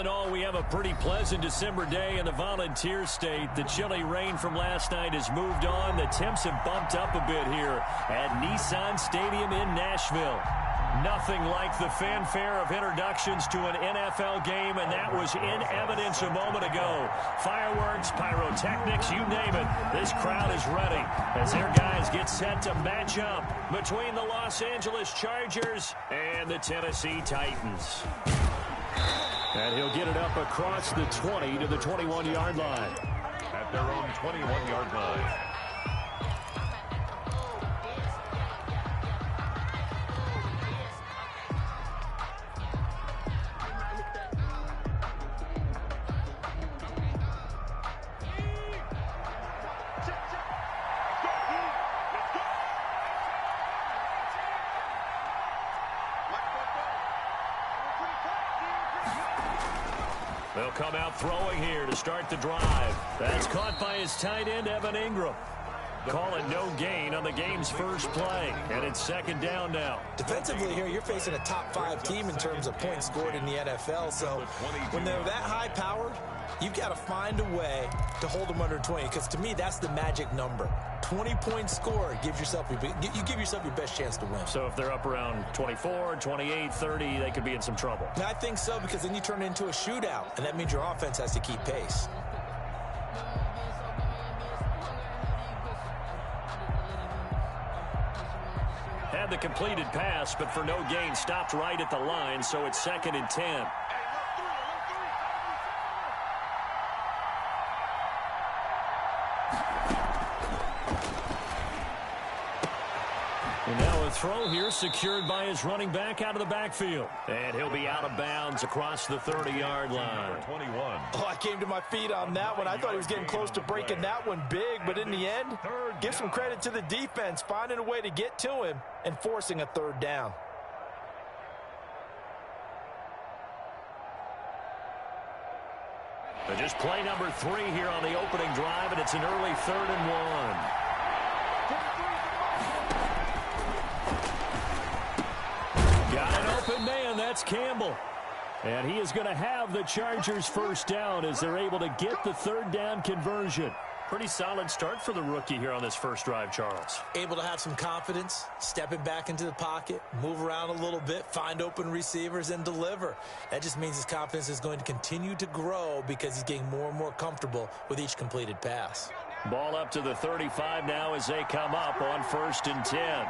in all, we have a pretty pleasant December day in the Volunteer State. The chilly rain from last night has moved on. The temps have bumped up a bit here at Nissan Stadium in Nashville. Nothing like the fanfare of introductions to an NFL game, and that was in evidence a moment ago. Fireworks, pyrotechnics, you name it. This crowd is ready as their guys get set to match up between the Los Angeles Chargers and the Tennessee Titans. And he'll get it up across the 20 to the 21-yard line. At their own 21-yard line. They'll come out throwing here to start the drive. That's caught by his tight end, Evan Ingram. Call it no gain on the game's first play, and it's second down now. Defensively here, you're facing a top-5 team in terms of points scored in the NFL, so when they're that high-powered, you've got to find a way to hold them under 20, because to me, that's the magic number. 20 points scored gives yourself you give yourself your best chance to win. So if they're up around 24, 28, 30, they could be in some trouble. I think so, because then you turn it into a shootout, and that means your offense has to keep pace. Had the completed pass, but for no gain, stopped right at the line, so it's second and 10. And now a throw here secured by his running back out of the backfield. And he'll be out of bounds across the 30-yard line. 21. Oh, I came to my feet on that one. I thought he was getting close to breaking that one big, but in the end, give some credit to the defense, finding a way to get to him and forcing a third down. But just play number 3 here on the opening drive, and it's an early 3rd and 1. Got an open man. That's Campbell. And he is going to have the Chargers first down as they're able to get the third down conversion. Pretty solid start for the rookie here on this first drive, Charles. Able to have some confidence, stepping back into the pocket, move around a little bit, find open receivers, and deliver. That just means his confidence is going to continue to grow because he's getting more and more comfortable with each completed pass. Ball up to the 35 now as they come up on 1st and 10.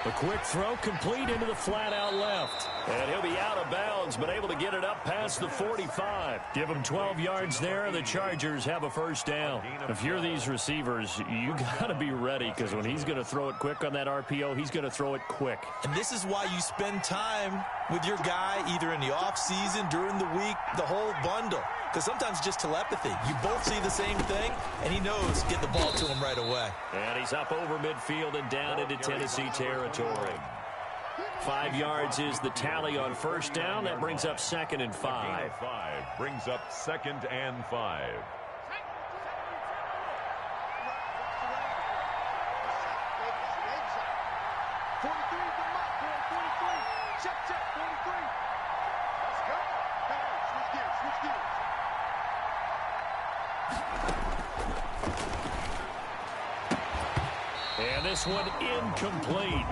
A quick throw complete into the flat out left. And he'll be out of bounds, but able to get it up past the 45. Give him 12 yards there. The Chargers have a first down. If you're these receivers, you got to be ready, because when he's going to throw it quick on that RPO, he's going to throw it quick. And this is why you spend time with your guy either in the offseason, during the week, the whole bundle. Because sometimes it's just telepathy. You both see the same thing, and he knows get the ball to him right away. And he's up over midfield and down into Tennessee territory. 5 yards is the tally on first down. That brings up 2nd and 5. Brings up 2nd and 5. And this one incomplete.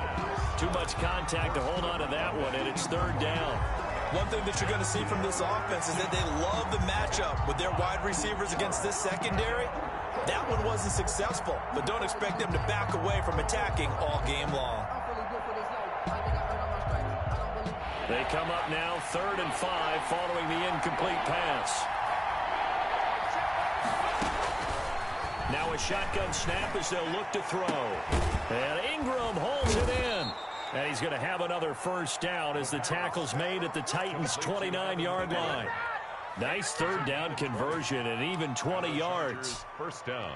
Too much contact to hold on to that one, and it's 3rd down. One thing that you're going to see from this offense is that they love the matchup with their wide receivers against this secondary. That one wasn't successful, but don't expect them to back away from attacking all game long. They come up now 3rd and 5 following the incomplete pass. Now a shotgun snap as they'll look to throw. And Ingram holds it in. And he's going to have another first down as the tackle's made at the Titans' 29-yard line. Nice 3rd down conversion and even 20 yards. First down.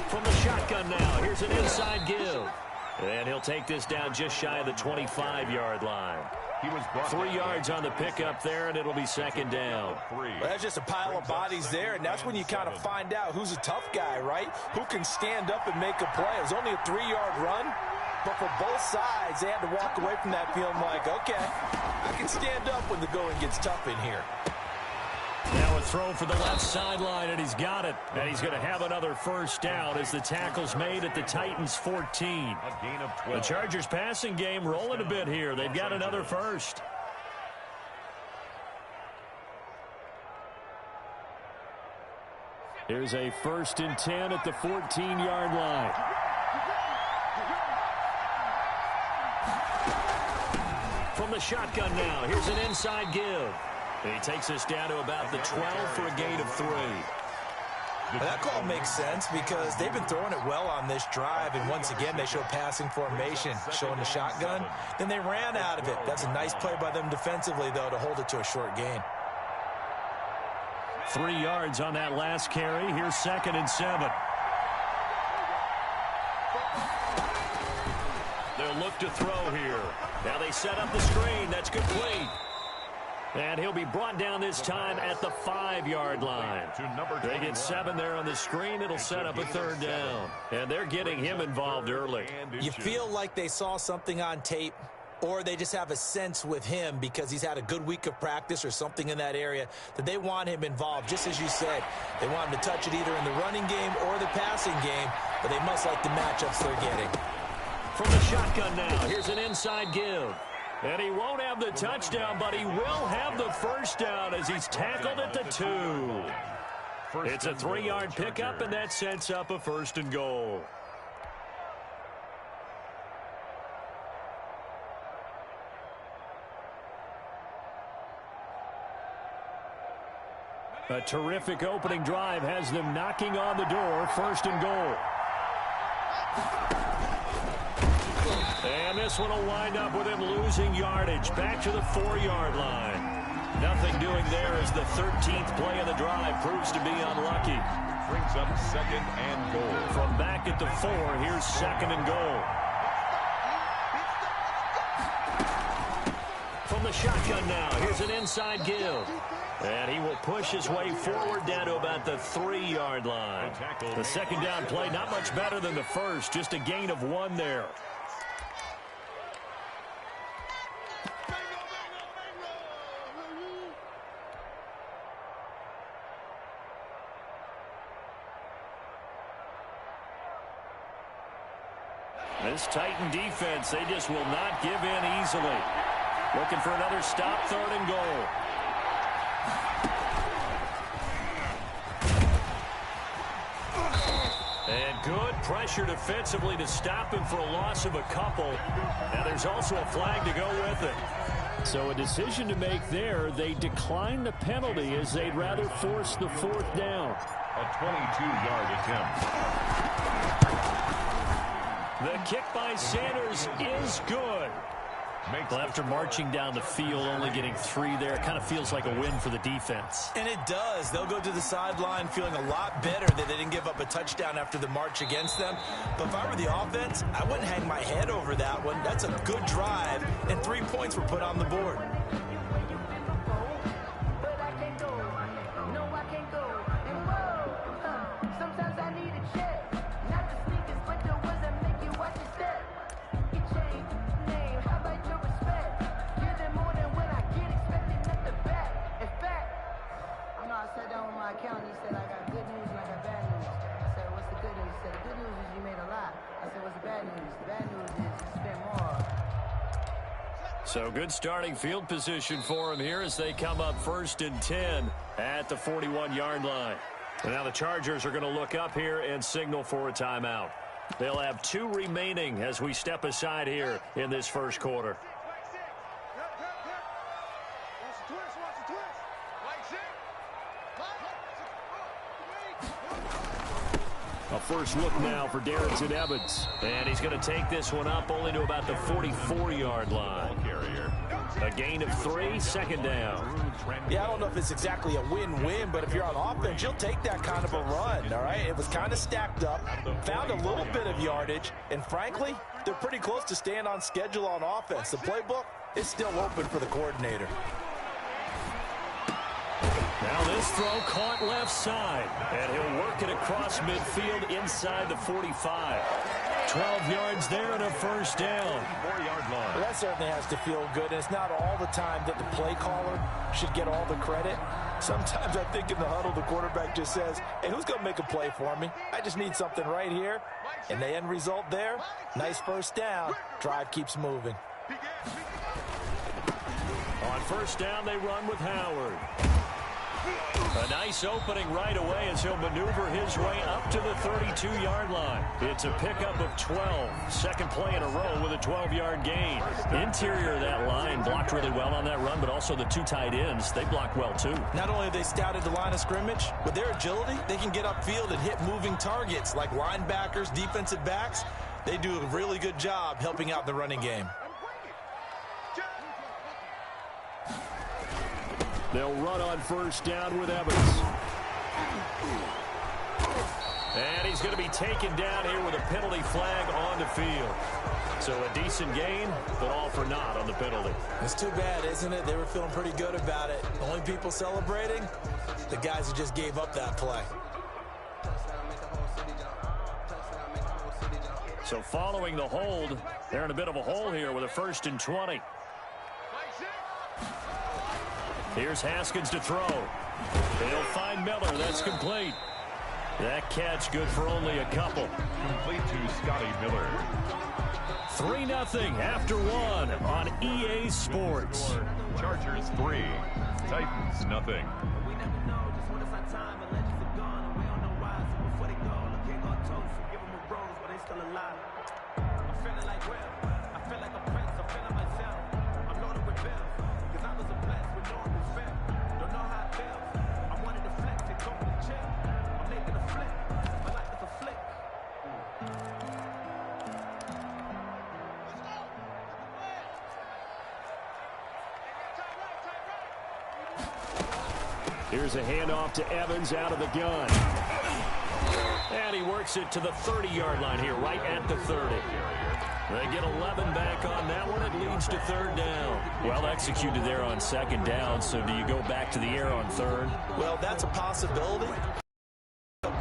From the shotgun now, here's an inside give. And he'll take this down just shy of the 25-yard line. He was 3 yards on the pickup there, and it'll be second down. Well, that's just a pile of bodies there, and that's when you kind of find out who's a tough guy, right? Who can stand up and make a play. It was only a 3-yard run, but for both sides, they had to walk away from that feeling like, okay, I can stand up when the going gets tough in here. Now a throw for the left sideline, and he's got it. And he's going to have another first down as the tackle's made at the Titans' 14. A gain of 12. The Chargers' passing game rolling a bit here. They've got another first. Here's a 1st and 10 at the 14-yard line. From the shotgun now, here's an inside give. And he takes us down to about the 12 for a gain of 3. That call makes sense because they've been throwing it well on this drive, and once again they show passing formation, showing the shotgun. Then they ran out of it. That's a nice play by them defensively, though, to hold it to a short gain. 3 yards on that last carry. Here's 2nd and 7. They'll look to throw here. Now they set up the screen. That's complete. And he'll be brought down this time at the 5-yard line. They get 7 there on the screen. It'll set up a 3rd down. And they're getting him involved early. You feel like they saw something on tape, or they just have a sense with him because he's had a good week of practice or something in that area that they want him involved. Just as you said, they want him to touch it either in the running game or the passing game, but they must like the matchups they're getting. From the shotgun now, here's an inside give. And he won't have the touchdown, but he will have the first down as he's tackled at the 2. It's a 3-yard pickup, and that sets up a 1st and goal. A terrific opening drive has them knocking on the door, 1st and goal. And this one will wind up with him losing yardage back to the 4-yard line. Nothing doing there as the 13th play of the drive proves to be unlucky. Brings up 2nd and goal. From back at the 4, here's 2nd and goal. From the shotgun now, here's an inside give. And he will push his way forward down to about the 3-yard line. The 2nd down play, not much better than the first, just a gain of 1 there. This Titan defense, they just will not give in easily. Looking for another stop, 3rd and goal. And good pressure defensively to stop him for a loss of a couple. Now there's also a flag to go with it. So a decision to make there. They decline the penalty as they'd rather force the 4th down. A 22-yard attempt. The kick by Sanders is good. Well, after marching down the field, only getting 3 there, kind of feels like a win for the defense. And it does. They'll go to the sideline feeling a lot better that they didn't give up a touchdown after the march against them. But if I were the offense, I wouldn't hang my head over that one. That's a good drive, and 3 points were put on the board. So good starting field position for him here as they come up 1st and 10 at the 41-yard line. And now the Chargers are going to look up here and signal for a timeout. They'll have 2 remaining as we step aside here in this first quarter. A first look now for Darrington Evans. And he's going to take this one up only to about the 44-yard line. Carrier. A gain of 3, second down. Yeah, I don't know if it's exactly a win-win, but if you're on offense, you'll take that kind of a run, all right? It was kind of stacked up, found a little bit of yardage, and frankly, they're pretty close to staying on schedule on offense. The playbook is still open for the coordinator. Now this throw caught left side, and he'll work it across midfield inside the 45. 12 yards there and a first down. 4-yard line. Well, that certainly has to feel good, and it's not all the time that the play caller should get all the credit. Sometimes I think in the huddle, the quarterback just says, hey, who's going to make a play for me? I just need something right here. And the end result there, nice first down. Drive keeps moving. On first down, they run with Howard. A nice opening right away as he'll maneuver his way up to the 32-yard line. It's a pickup of 12. Second play in a row with a 12-yard gain. Interior of that line blocked really well on that run, but also the 2 tight ends, they blocked well too. Not only have they scouted the line of scrimmage, with their agility, they can get upfield and hit moving targets like linebackers, defensive backs. They do a really good job helping out the running game. They'll run on first down with Evans. And he's going to be taken down here with a penalty flag on the field. So a decent gain, but all for naught on the penalty. It's too bad, isn't it? They were feeling pretty good about it. The only people celebrating, the guys who just gave up that play. So following the hold, they're in a bit of a hole here with a 1st and 20. Here's Haskins to throw. They'll find Miller. That's complete. That catch good for only a couple. Complete to Scotty Miller. 3-0 after 1 on EA Sports. Chargers 3, Titans nothing. Here's a handoff to Evans out of the gun. And he works it to the 30-yard line here, right at the 30. They get 11 back on that one. It leads to 3rd down. Well executed there on 2nd down, so do you go back to the air on 3rd? Well, that's a possibility.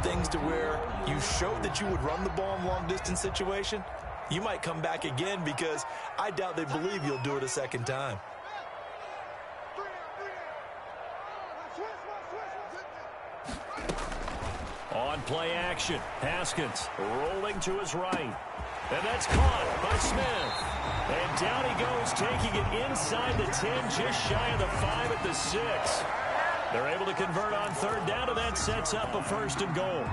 Things to where you showed that you would run the ball in long-distance situation. You might come back again because I doubt they believe you'll do it a 2nd time. On play action, Haskins rolling to his right. And that's caught by Smith. And down he goes, taking it inside the 10, just shy of the 5 at the 6. They're able to convert on 3rd down, and that sets up a 1st and goal.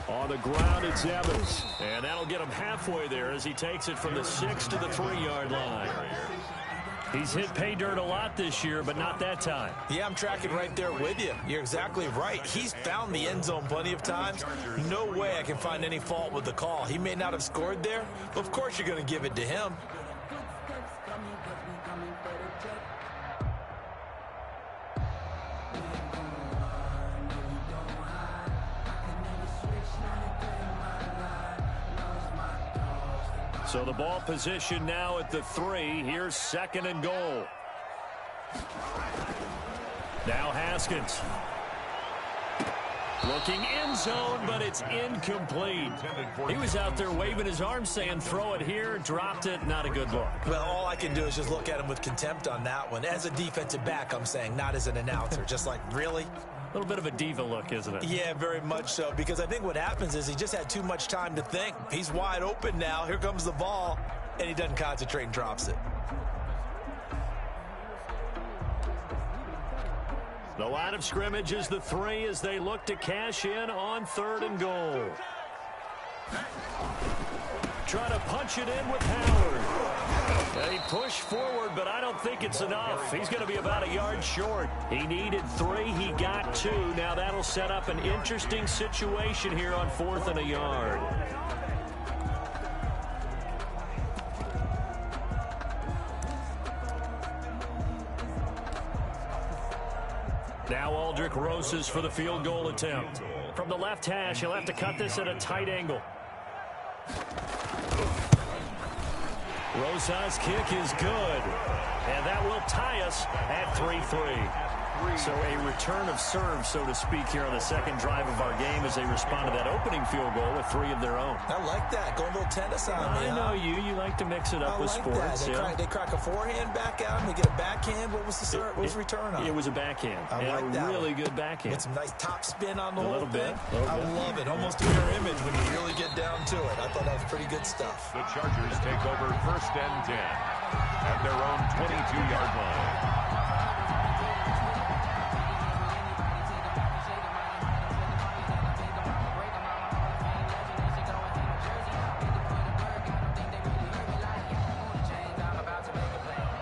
On the ground, it's Evans. And that'll get him halfway there as he takes it from the 6 to the 3-yard line. He's hit pay dirt a lot this year, but not that time. Yeah, I'm tracking right there with you. You're exactly right. He's found the end zone plenty of times. No way I can find any fault with the call. He may not have scored there, but of course you're going to give it to him. So the ball position now at the 3. Here's 2nd and goal. Now Haskins. Looking end zone, but it's incomplete. He was out there waving his arms saying, throw it here, dropped it, not a good look. Well, all I can do is just look at him with contempt on that one. As a defensive back, I'm saying, not as an announcer. Just like, really? A little bit of a diva look, isn't it? Yeah, very much so, because I think what happens is he just had too much time to think. He's wide open now. Here comes the ball, and he doesn't concentrate and drops it. The line of scrimmage is the 3 as they look to cash in on 3rd and goal. Trying to punch it in with Howard. He pushed forward, but I don't think it's enough. He's going to be about a yard short. He needed 3. He got 2. Now that'll set up an interesting situation here on 4th and a yard. Now Aldrich Rosas for the field goal attempt. From the left hash, he'll have to cut this at a tight angle. Rosas' kick is good. And that will tie us at 3-3. So a return of serve, so to speak, here on the second drive of our game as they respond to that opening field goal with 3 of their own. I like that. Going a little tennis on me. I know you. You like to mix it up with sports. They crack a forehand back out and they get a backhand. What was the serve? What was the return on? It was a backhand. I like that. Really good backhand. Get some nice top spin on the whole little thing. bit. I love it. Almost a mirror image when you really get down to it. I thought that was pretty good stuff. The Chargers take over 1st and 10 at their own 22-yard line.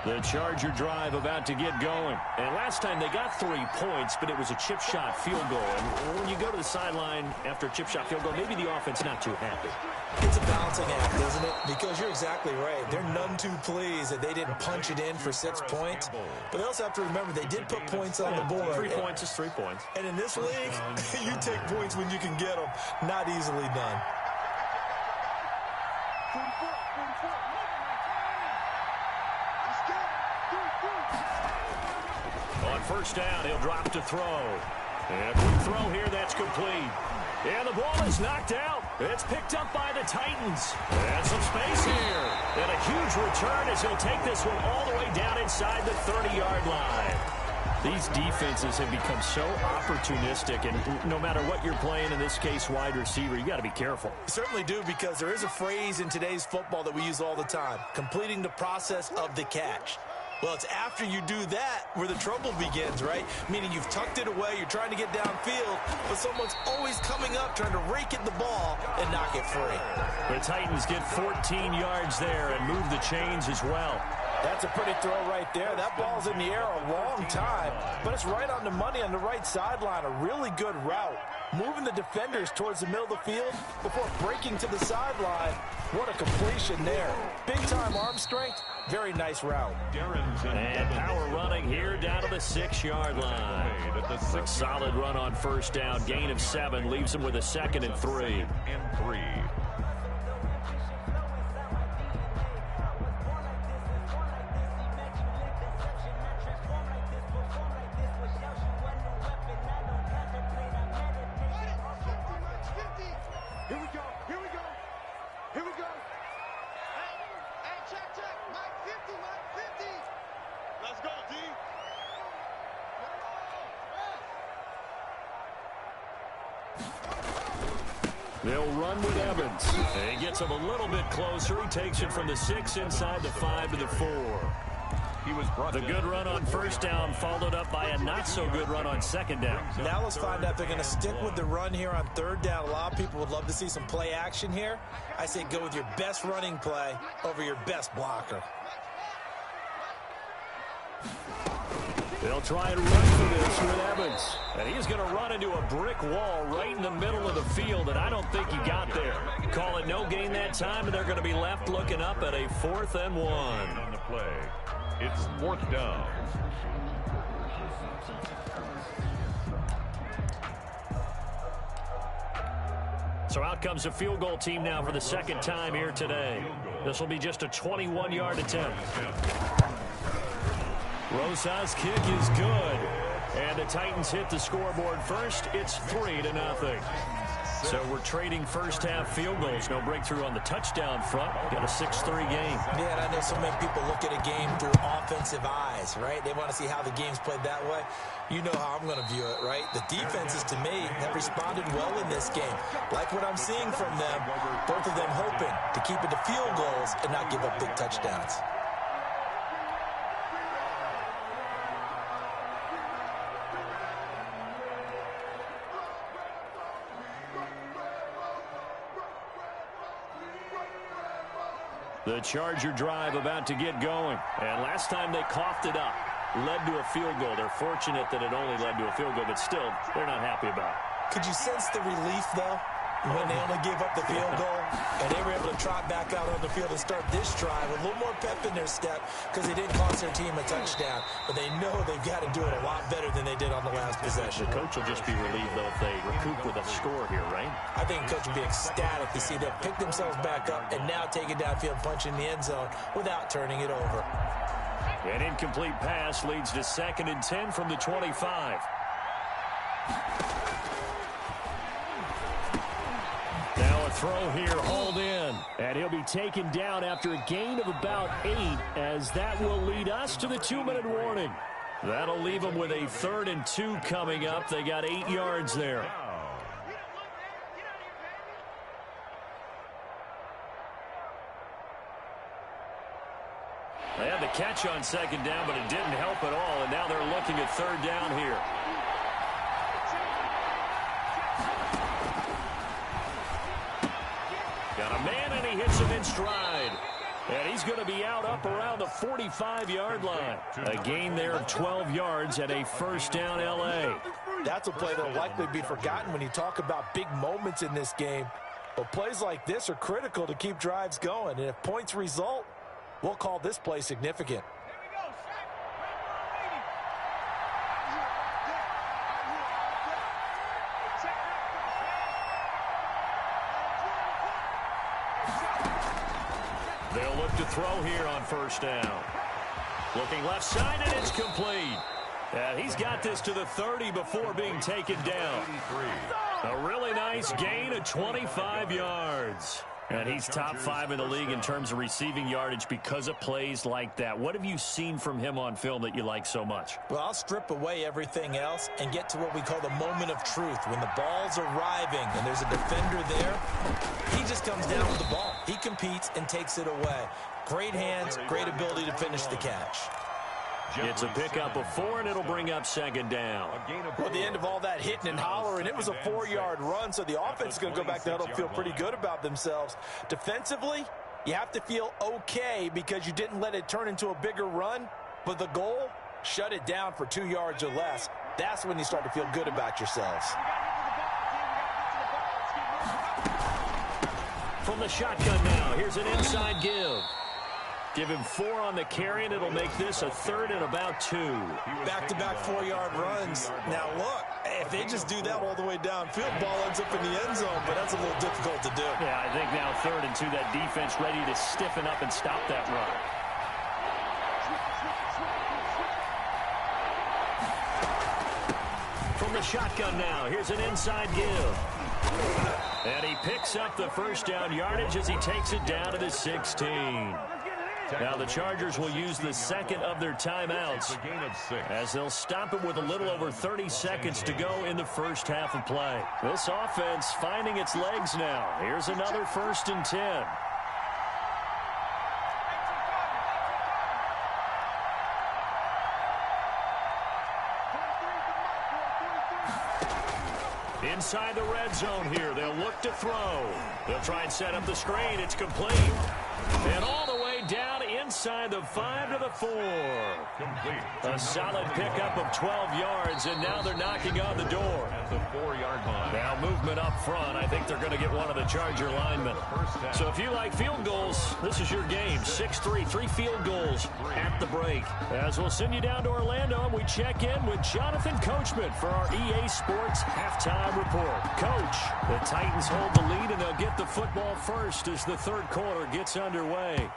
The Charger drive about to get going. And last time they got 3 points, but it was a chip shot field goal. And when you go to the sideline after a chip shot field goal, maybe the offense not too happy. It's a balancing act, isn't it? Because you're exactly right. They're none too pleased that they didn't punch it in for 6 points. But they also have to remember they did put points on the board. 3 points is 3 points. And in this league, you take points when you can get them. Not easily done. On 1st down, he'll drop to throw. And a quick throw here, that's complete. And the ball is knocked out. It's picked up by the Titans. And some space here. And a huge return as he'll take this one all the way down inside the 30-yard line. These defenses have become so opportunistic, and no matter what you're playing, in this case wide receiver, you got to be careful. You certainly do, because there is a phrase in today's football that we use all the time: completing the process of the catch. Well, it's after you do that where the trouble begins, right? Meaning you've tucked it away, you're trying to get downfield, but someone's always coming up trying to rake at the ball and knock it free. The Titans get 14 yards there and move the chains as well. That's a pretty throw right there. That ball's in the air a long time, but it's right on the money on the right sideline. A really good route. Moving the defenders towards the middle of the field before breaking to the sideline. What a completion there. Big-time arm strength. Very nice route. And power running here down to the 6-yard line. A solid run on 1st down. Gain of 7 leaves him with a 2nd and 3. They'll run with Evans. And he gets him a little bit closer. He takes it from the 6 inside the 5 to the 4. The good run on 1st down followed up by a not-so-good run on 2nd down. Now let's find out if they're going to stick with the run here on 3rd down. A lot of people would love to see some play action here. I say go with your best running play over your best blocker. They'll try and run for this with Evans. And he's going to run into a brick wall right in the middle of the field, and I don't think he got there. Call it no gain that time, and they're going to be left looking up at a 4th and 1. On the play, it's 4th down. So out comes the field goal team now for the 2nd time here today. This will be just a 21-yard attempt. Rosas' kick is good. And the Titans hit the scoreboard first. It's 3-0. So we're trading 1st half field goals. No breakthrough on the touchdown front. Got a 6-3 game. Yeah, and I know so many people look at a game through offensive eyes, right? They want to see how the game's played that way. You know how I'm going to view it, right? The defenses, to me, have responded well in this game. Like what I'm seeing from them, both of them hoping to keep it to field goals and not give up big touchdowns. The Charger drive about to get going. And last time they coughed it up, led to a field goal. They're fortunate that it only led to a field goal, but still, they're not happy about it. Could you sense the relief, though, when they only gave up the field goal and they were able to trot back out on the field and start this drive with a little more pep in their step because they didn't cost their team a touchdown, but they know they've got to do it a lot better than they did on the last possession. The coach will just be relieved, though, if they recoup with a score here, right? I think the coach will be ecstatic to see them pick themselves back up and now take it downfield, punch in the end zone without turning it over. An incomplete pass leads to 2nd and 10 from the 25. Now a throw here, hauled in. And he'll be taken down after a gain of about 8, as that will lead us to the 2-minute warning. That'll leave them with a 3rd and 2 coming up. They got 8 yards there. They had the catch on 2nd down, but it didn't help at all, and now they're looking at 3rd down here. Got a man, and he hits him in stride. And he's going to be out up around the 45-yard line. A gain there of 12 yards and a 1st down L.A. That's a play that will likely be forgotten when you talk about big moments in this game. But plays like this are critical to keep drives going, and if points result, we'll call this play significant. They'll look to throw here on 1st down. Looking left side, and it's complete. And he's got this to the 30 before being taken down. A really nice gain of 25 yards. And he's top 5 in the league in terms of receiving yardage because of plays like that. What have you seen from him on film that you like so much? Well, I'll strip away everything else and get to what we call the moment of truth. When the ball's arriving and there's a defender there, he just comes down with the ball. He competes and takes it away. Great hands, great ability to finish the catch. It's a pickup of 4, and it'll bring up 2nd down. Well, at the end of all that hitting and hollering, it was a 4-yard run, so the offense is going to go back to the huddle and feel pretty good about themselves. Defensively, you have to feel okay because you didn't let it turn into a bigger run, but the goal, shut it down for 2 yards or less. That's when you start to feel good about yourselves. From the shotgun now, here's an inside give. Give him 4 on the carry, and it'll make this a 3rd and about 2. Back-to-back 4-yard runs. Now, look, if they just do that all the way downfield, ball ends up in the end zone, but that's a little difficult to do. Yeah, I think now 3rd and 2, that defense ready to stiffen up and stop that run. From the shotgun now, here's an inside give. And he picks up the 1st down yardage as he takes it down to the 16. Now the Chargers will use the 2nd of their timeouts as they'll stop it with a little over 30 seconds to go in the 1st half of play. This offense finding its legs now. Here's another 1st and 10. Inside the red zone here, they'll look to throw. They'll try and set up the screen. It's complete. And all the way down inside the 5 to the 4. Complete. A solid pickup of 12 yards, and now they're knocking on the door. At the 4-yard line. Now movement up front. I think they're going to get one of the Charger linemen. So if you like field goals, this is your game. 6-3, 3 field goals at the break. As we'll send you down to Orlando, we check in with Jonathan Coachman for our EA Sports Halftime Report. Coach, the Titans hold the lead, and they'll get the football first as the 3rd quarter gets underway.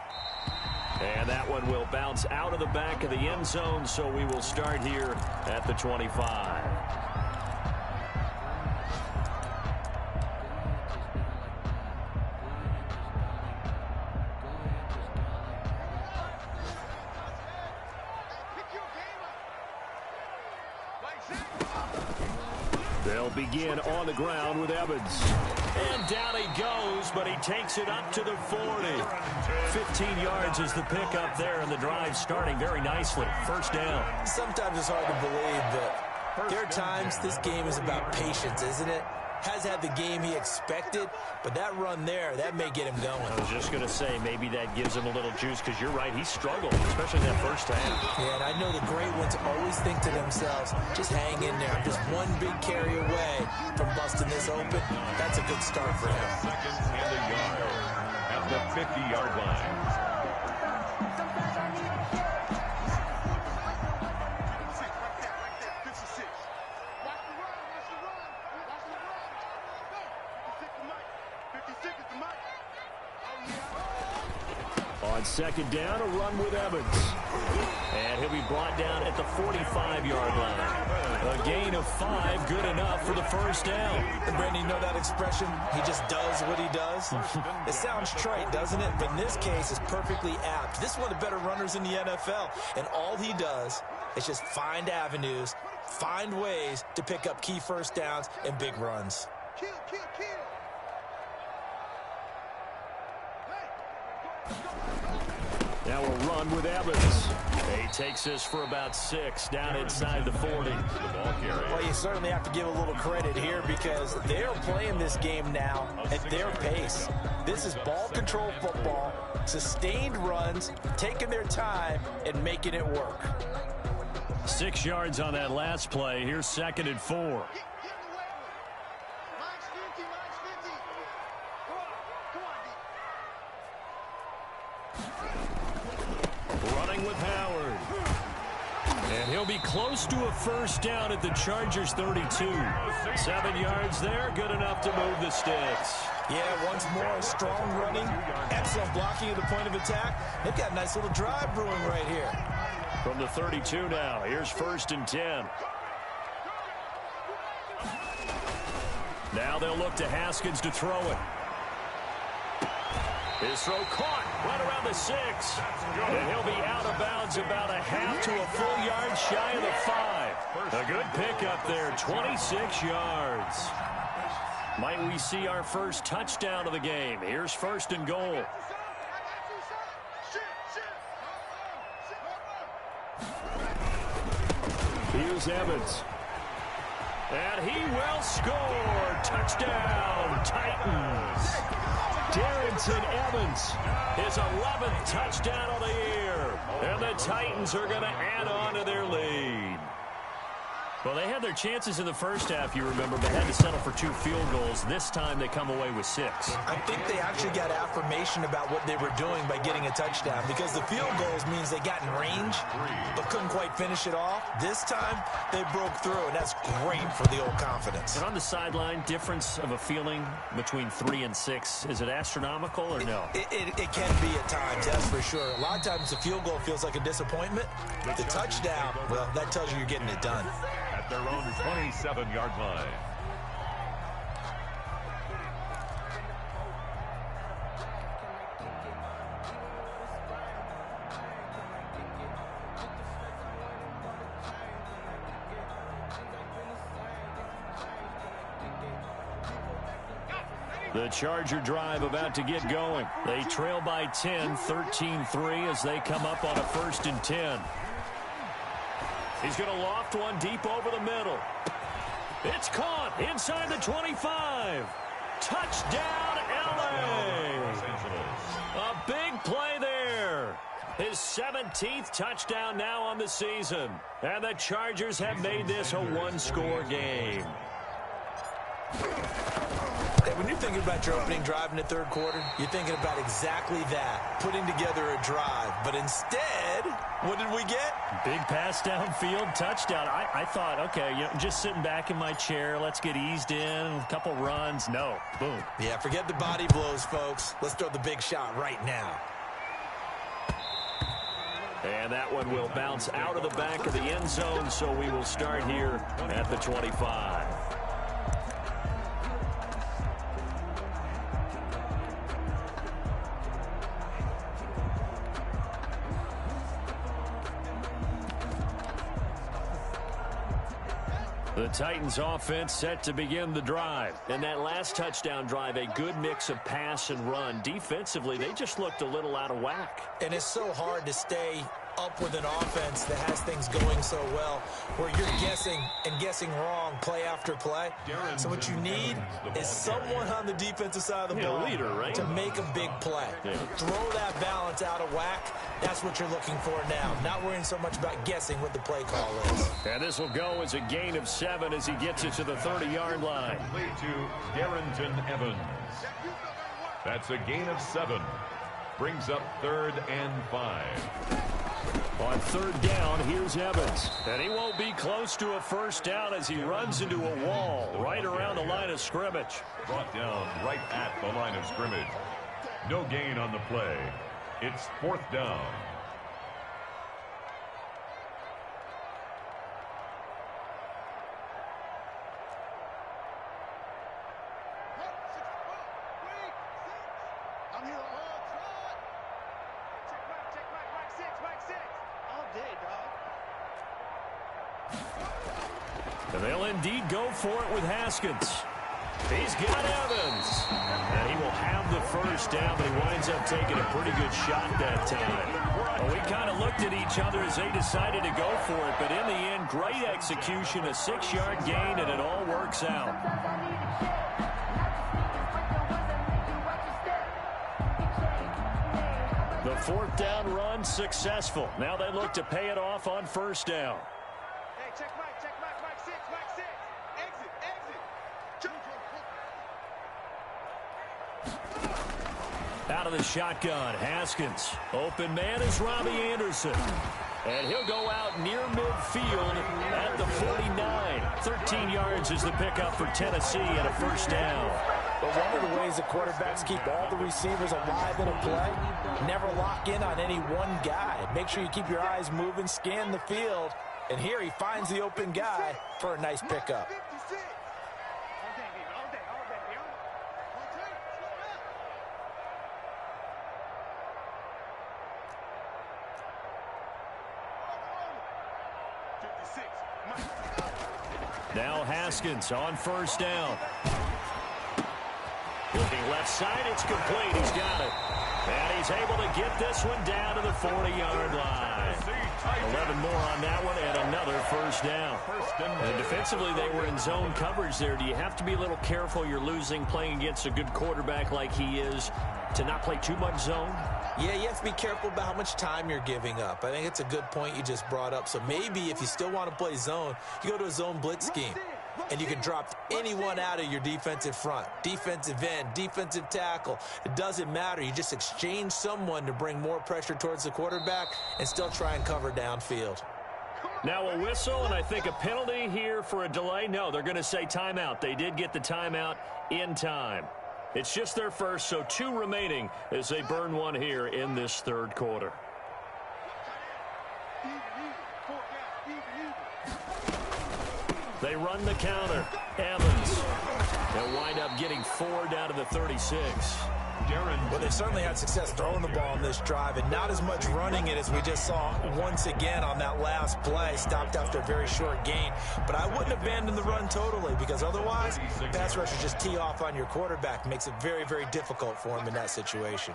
And that one will bounce out of the back of the end zone, so we will start here at the 25. They'll begin on the ground with Evans. And down he goes, but he takes it up to the 40. 15 yards is the pickup there, and the drive starting very nicely. 1st down. Sometimes it's hard to believe, but there are times this game is about patience, isn't it? has had the game he expected, but that run there, that may get him going. I was just going to say, maybe that gives him a little juice, because you're right, he struggled, especially that first half. Yeah, and I know the great ones always think to themselves, just hang in there. I'm just one big carry away from busting this open. That's a good start for him. Second and a yard at the 50-yard line. On second down, a run with Evans. And he'll be brought down at the 45-yard line. A gain of 5, good enough for the first down. And Brandon, you know that expression? He just does what he does. It sounds trite, doesn't it? But in this case, it's perfectly apt. This is one of the better runners in the NFL. And all he does is just find avenues, find ways to pick up key first downs and big runs. Kill. Now a run with Evans. He takes this for about 6 down inside the 40. Well, you certainly have to give a little credit here because they're playing this game now at their pace. This is ball control football, sustained runs, taking their time and making it work. 6 yards on that last play. Here's 2nd and 4. Running with Howard. And he'll be close to a first down at the Chargers 32. 7 yards there, good enough to move the sticks. Yeah, once more, strong running, excellent blocking at the point of attack. They've got a nice little drive brewing right here. From the 32 now, here's 1st and 10. Now they'll look to Haskins to throw it. His throw caught right around the 6. And he'll be out of bounds about a half to a full yard shy of the 5. A good pickup there, 26 yards. Might we see our first touchdown of the game? Here's 1st and goal. Here's Evans. And he will score. Touchdown, Titans. Darrington Evans, his 11th touchdown of the year. And the Titans are going to add on to their lead. Well, they had their chances in the first half, you remember, but had to settle for 2 field goals. This time they come away with 6. I think they actually got affirmation about what they were doing by getting a touchdown because the field goals means they got in range but couldn't quite finish it off. This time they broke through, and that's great for the old confidence. And on the sideline, difference of a feeling between 3 and 6, is it astronomical or no? It can be at times, that's for sure. A lot of times the field goal feels like a disappointment. The touchdown, well, that tells you you're getting it done. At their own 27-yard line. The Charger drive about to get going. They trail by 10, 13-3 as they come up on a 1st and 10. He's going to loft one deep over the middle. It's caught inside the 25. Touchdown, L.A. A big play there. His 17th touchdown now on the season. And the Chargers have made this a 1-score game. When you're thinking about your opening drive in the 3rd quarter, you're thinking about exactly that, putting together a drive. But instead, what did we get? Big pass downfield, touchdown. I thought, okay, you know, just sitting back in my chair, let's get eased in, a couple runs. No, boom. Yeah, forget the body blows, folks. Let's throw the big shot right now. And that one will bounce out of the back of the end zone, so we will start here at the 25. The Titans offense set to begin the drive. And that last touchdown drive, a good mix of pass and run. Defensively, they just looked a little out of whack. And it's so hard to stay up with an offense that has things going so well where you're guessing and guessing wrong play after play. So what you need is someone on the defensive side of the ball to make a big play. Throw that balance out of whack. That's what you're looking for now. Not worrying so much about guessing what the play call is. And this will go as a gain of 7 as he gets it to the 30-yard line. Play to Darrington Evans. That's a gain of 7. Brings up 3rd and 5. On 3rd down, here's Evans. And he won't be close to a first down as he runs into a wall right around the line of scrimmage. Brought down right at the line of scrimmage. No gain on the play. It's 4th down. And they'll indeed go for it with Haskins. He's got Evans. And he will have the first down, but he winds up taking a pretty good shot that time. Well, we kind of looked at each other as they decided to go for it, but in the end, great execution, a 6-yard gain, and it all works out. The 4th down run successful. Now they look to pay it off on first down. Hey, check Mike 6, Mike 6. Exit. Out of the shotgun, Haskins. Open man is Robbie Anderson. And he'll go out near midfield at the 49. 13 yards is the pickup for Tennessee and a first down. But one of the ways the quarterbacks keep all the receivers alive in a play, never lock in on any one guy. Make sure you keep your eyes moving, scan the field, and here he finds the open guy for a nice pickup. Now Haskins on first down. Looking left side, it's complete. He's got it. And he's able to get this one down to the 40-yard line. 11 more on that one and another first down. And defensively, they were in zone coverage there. Do you have to be a little careful? You're losing playing against a good quarterback like he is to not play too much zone? Yeah, you have to be careful about how much time you're giving up. I think it's a good point you just brought up. So maybe if you still want to play zone, you go to a zone blitz scheme. And you can drop anyone out of your defensive front, defensive end, defensive tackle. It doesn't matter. You just exchange someone to bring more pressure towards the quarterback and still try and cover downfield. Now a whistle, and I think a penalty here for a delay. No, they're going to say timeout. They did get the timeout in time. It's just their first, so 2 remaining as they burn one here in this 3rd quarter. They run the counter. Evans. They'll wind up getting 4 down to the 36. Well, they've certainly had success throwing the ball on this drive and not as much running it as we just saw once again on that last play. Stopped after a very short gain. But I wouldn't abandon the run totally because otherwise, pass rushers just tee off on your quarterback. Makes it very, very difficult for him in that situation.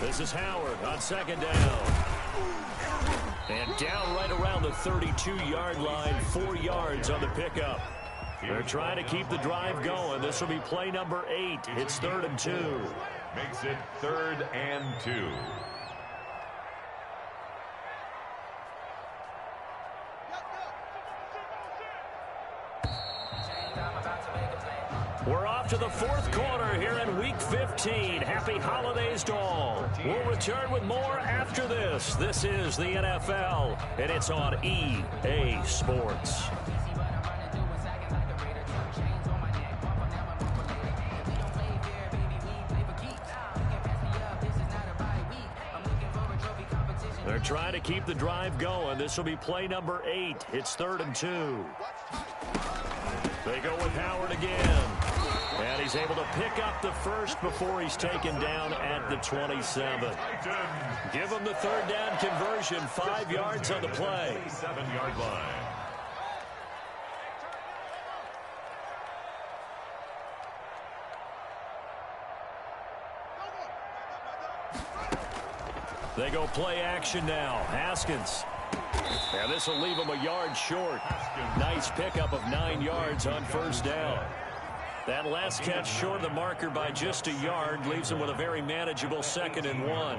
This is Howard on 2nd down. And down right around the 32-yard line, 4 yards on the pickup. They're trying to keep the drive going. This will be play number 8. It's 3rd and 2. Makes it 3rd and 2. We're off to the 4th quarter here in Week 15. Happy holidays to all. We'll return with more after this. This is the NFL, and it's on EA Sports. They're trying to keep the drive going. This will be play number 8. It's 3rd and 2. They go with Howard again. And he's able to pick up the first before he's taken down at the 27. Give him the 3rd down conversion. 5 yards on the play. 7-yard line. They go play action now. Haskins. And this will leave him a yard short. Nice pickup of 9 yards on first down. That last catch short of the marker by just a yard leaves him with a very manageable 2nd and 1.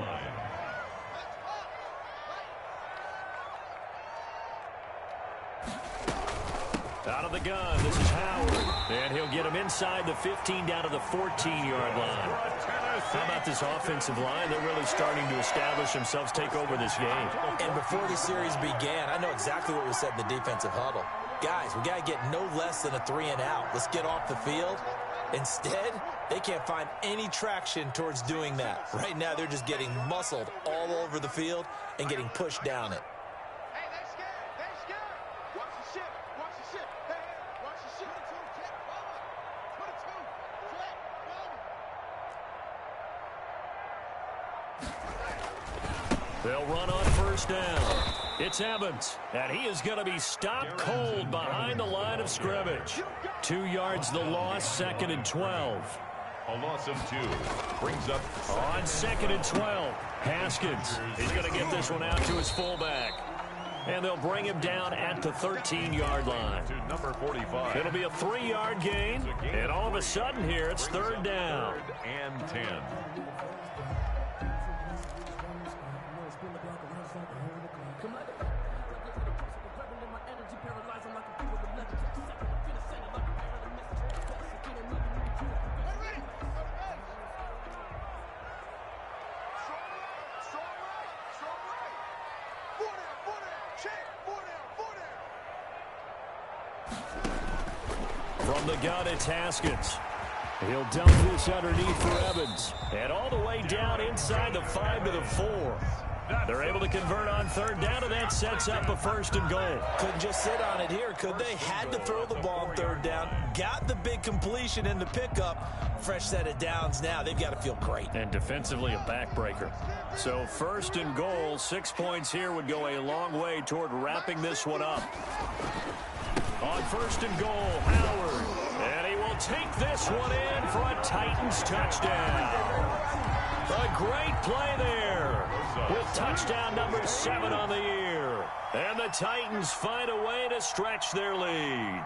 Out of the gun, this is Howard. And he'll get him inside the 15 down to the 14-yard line. How about this offensive line? They're really starting to establish themselves, take over this game. And before the series began, I know exactly what was said in the defensive huddle. Guys, we got to get no less than a 3-and-out. Let's get off the field. Instead, they can't find any traction towards doing that. Right now, they're just getting muscled all over the field and getting pushed down it. They'll run on first down. It's Evans, and he is going to be stopped cold behind the line of scrimmage. 2 yards the loss, 2nd and 12. A loss of 2 brings up on 2nd and 12. Haskins, he's going to get this one out to his fullback. And they'll bring him down at the 13-yard line. To number 45. It'll be a 3-yard gain, and all of a sudden here it's 3rd down. 3rd and 10. From the gun, it's Haskins. He'll dump this underneath for Evans. And all the way down inside the 5 to the 4. They're able to convert on 3rd down, and that sets up a 1st and goal. Couldn't just sit on it here, could they? Had to throw the ball on 3rd down. Got the big completion in the pickup. Fresh set of downs now. They've got to feel great. And defensively, a backbreaker. So 1st and goal, 6 points here would go a long way toward wrapping this one up. On 1st and goal, Howard. And he will take this one in for a Titans touchdown. A great play there with touchdown number 7 on the year. And the Titans find a way to stretch their lead.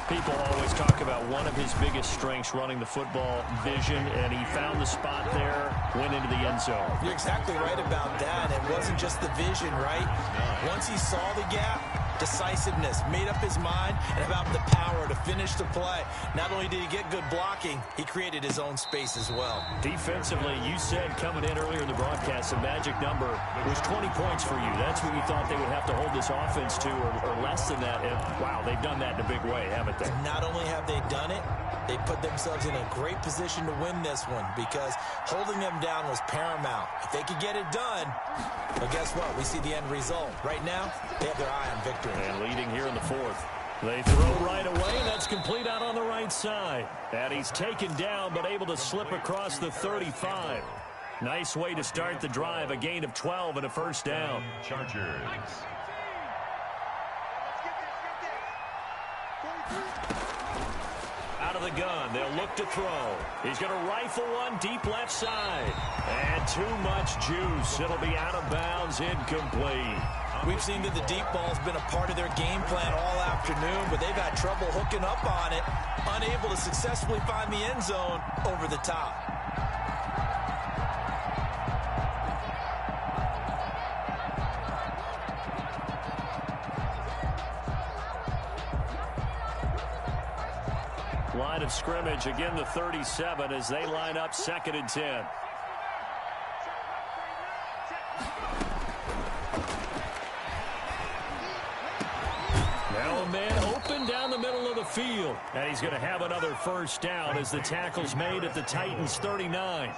People always talk about one of his biggest strengths, running the football, vision, and he found the spot there, went into the end zone. You're exactly right about that. It wasn't just the vision, right? Once he saw the gap, decisiveness, made up his mind, and about the power to finish the play. Not only did he get good blocking, he created his own space as well. Defensively, you said coming in earlier in the broadcast, the magic number was 20 points for you. That's what you thought they would have to hold this offense to, or less than that. And, wow, they've done that in a big way, haven't they? Not only have they done it, they put themselves in a great position to win this one because holding them down was paramount. If they could get it done, but guess what? We see the end result. Right now, they have their eye on victory. And leading here in the 4th. They throw right away. That's complete out on the right side. And he's taken down but able to slip across the 35. Nice way to start the drive. A gain of 12 and a 1st down. Chargers. Out of the gun. They'll look to throw. He's going to rifle one deep left side. And too much juice. It'll be out of bounds, incomplete. We've seen that the deep ball's been a part of their game plan all afternoon, but they've had trouble hooking up on it, unable to successfully find the end zone over the top. Line of scrimmage, again the 37 as they line up 2nd and 10. Now a man open down the middle of the field. And he's going to have another 1st down as the tackle's made at the Titans 39.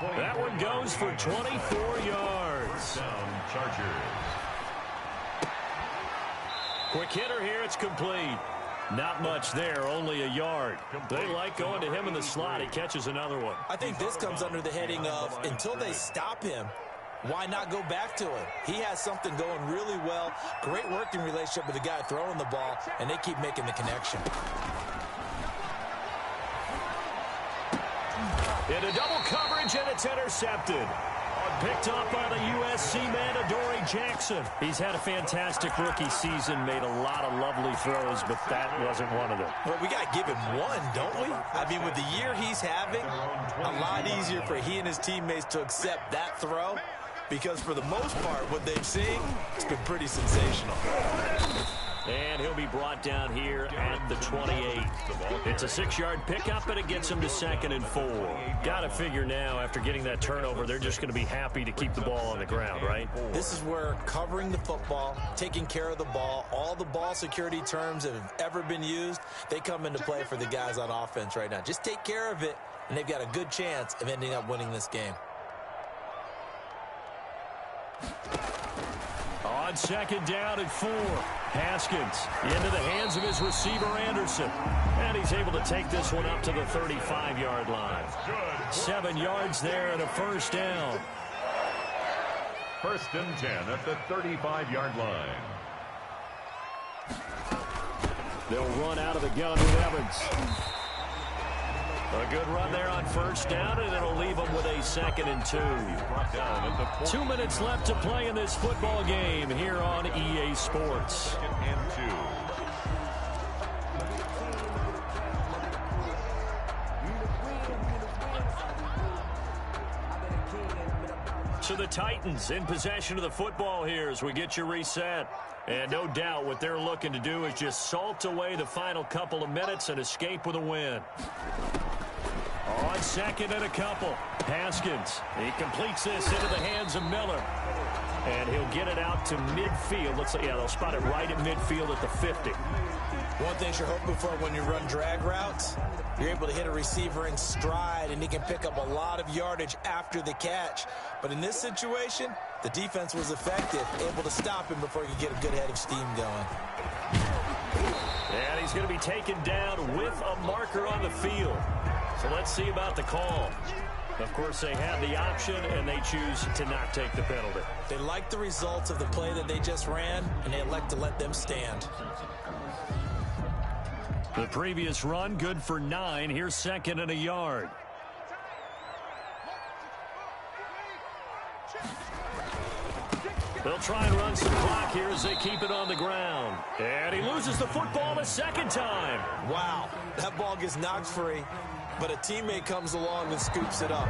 That one goes for 24 yards. Down, Chargers. Quick hitter here, it's complete. Not much there, only a yard. They like going to him in the slot. He catches another one. I think this comes under the heading of until they stop him, why not go back to him? He has something going really well. Great working relationship with the guy throwing the ball, and they keep making the connection. Into double coverage, and it's intercepted. Picked off by the USC man, Adoree Jackson. He's had a fantastic rookie season, made a lot of lovely throws, but that wasn't one of them. Well, we got to give him one, don't we? I mean, with the year he's having, a lot easier for he and his teammates to accept that throw, because for the most part, what they've seen, it's been pretty sensational. And he'll be brought down here at the 28. It's a 6-yard pickup, and it gets him to 2nd and 4. Got to figure now, after getting that turnover, they're just going to be happy to keep the ball on the ground, right? This is where covering the football, taking care of the ball, all the ball security terms that have ever been used, they come into play for the guys on offense right now. Just take care of it, and they've got a good chance of ending up winning this game. On 2nd down and 4, Haskins into the hands of his receiver, Anderson. And he's able to take this one up to the 35-yard line. 7 yards there and a 1st down. 1st and 10 at the 35-yard line. They'll run out of the gun with Evans. A good run there on 1st down, and it'll leave them with a 2nd and 2. 2 minutes left to play in this football game here on EA Sports. 2nd and 2. So the Titans in possession of the football here as we get you reset. And no doubt what they're looking to do is just salt away the final couple of minutes and escape with a win. On 2nd and a couple, Haskins. He completes this into the hands of Miller. And he'll get it out to midfield. Looks like, yeah, they'll spot it right at midfield at the 50. One thing you're hoping for when you run drag routes, you're able to hit a receiver in stride, and he can pick up a lot of yardage after the catch. But in this situation, the defense was effective, able to stop him before he could get a good head of steam going. And he's going to be taken down with a marker on the field. So let's see about the call. Of course, they have the option, and they choose to not take the penalty. They like the results of the play that they just ran, and they elect to let them stand. The previous run, good for 9. Here's 2nd and a yard. They'll try and run some clock here as they keep it on the ground. And he loses the football a 2nd time. Wow, that ball gets knocked free, but a teammate comes along and scoops it up.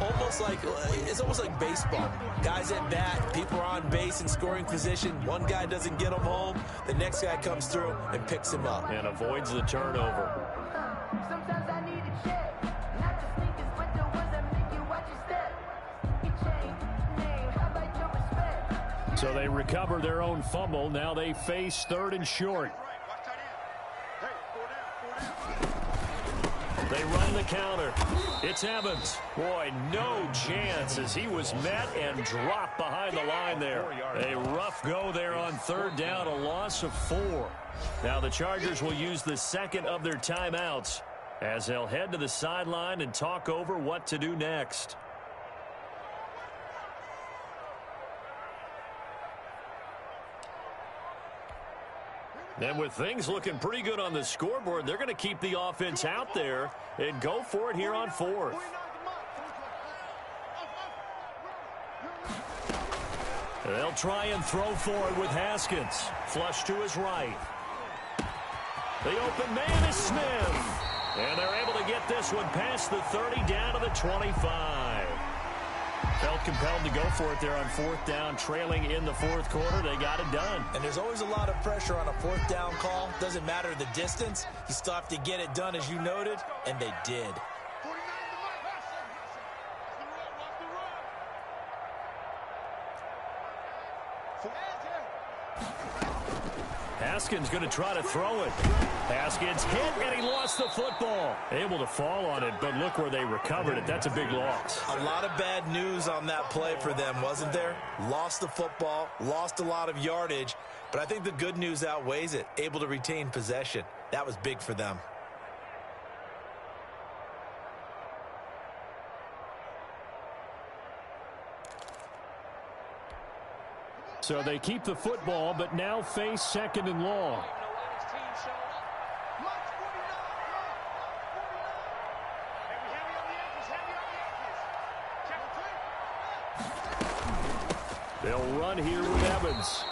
It's almost like baseball. Guys at bat, people are on base in scoring position. One guy doesn't get him home. The next guy comes through and picks him up. And avoids the turnover. Sometimes I need a check. Not just sneakers, but the ones that make you watch your step. Your chain, name, how about your respect? So they recover their own fumble. Now they face 3rd and short. They run the counter. It's Evans. Boy, no chance as he was met and dropped behind the line there. A rough go there on 3rd down, a loss of 4. Now the Chargers will use the 2nd of their timeouts as they'll head to the sideline and talk over what to do next. And with things looking pretty good on the scoreboard, they're going to keep the offense out there and go for it here on 4th. They'll try and throw for it with Haskins. Flush to his right. The open man is Smith. And they're able to get this one past the 30 down to the 25. Felt compelled to go for it there on 4th down, trailing in the 4th quarter. They got it done. And there's always a lot of pressure on a 4th down call. Doesn't matter the distance. You still have to get it done, as you noted, and they did. Haskins going to try to throw it. Haskins hit, and he lost the football. Able to fall on it, but look where they recovered it. That's a big loss. A lot of bad news on that play for them, wasn't there? Lost the football, lost a lot of yardage, but I think the good news outweighs it. Able to retain possession. That was big for them. So they keep the football, but now face 2nd and long. They'll run here with Evans.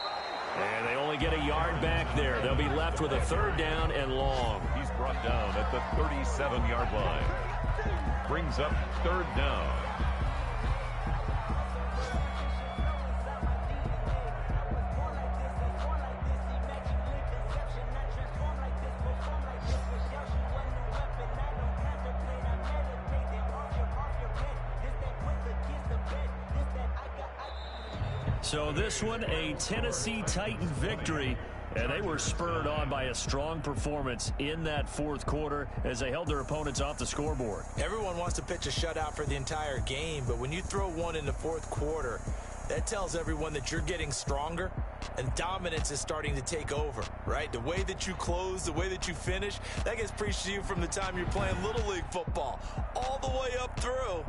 And they only get a yard back there. They'll be left with a 3rd down and long. He's brought down at the 37-yard line. Brings up 3rd down. So this one, a Tennessee Titan victory, and they were spurred on by a strong performance in that 4th quarter as they held their opponents off the scoreboard. Everyone wants to pitch a shutout for the entire game, but when you throw one in the 4th quarter, that tells everyone that you're getting stronger and dominance is starting to take over, right? The way that you close, the way that you finish, that gets preached to you from the time you're playing Little League football all the way up through.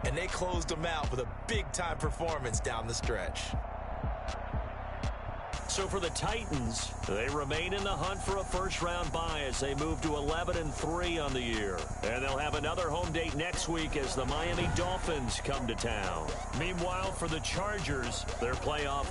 And they closed them out with a big-time performance down the stretch. So for the Titans, they remain in the hunt for a first-round bye as they move to 11-3 on the year. And they'll have another home date next week as the Miami Dolphins come to town. Meanwhile, for the Chargers, their playoff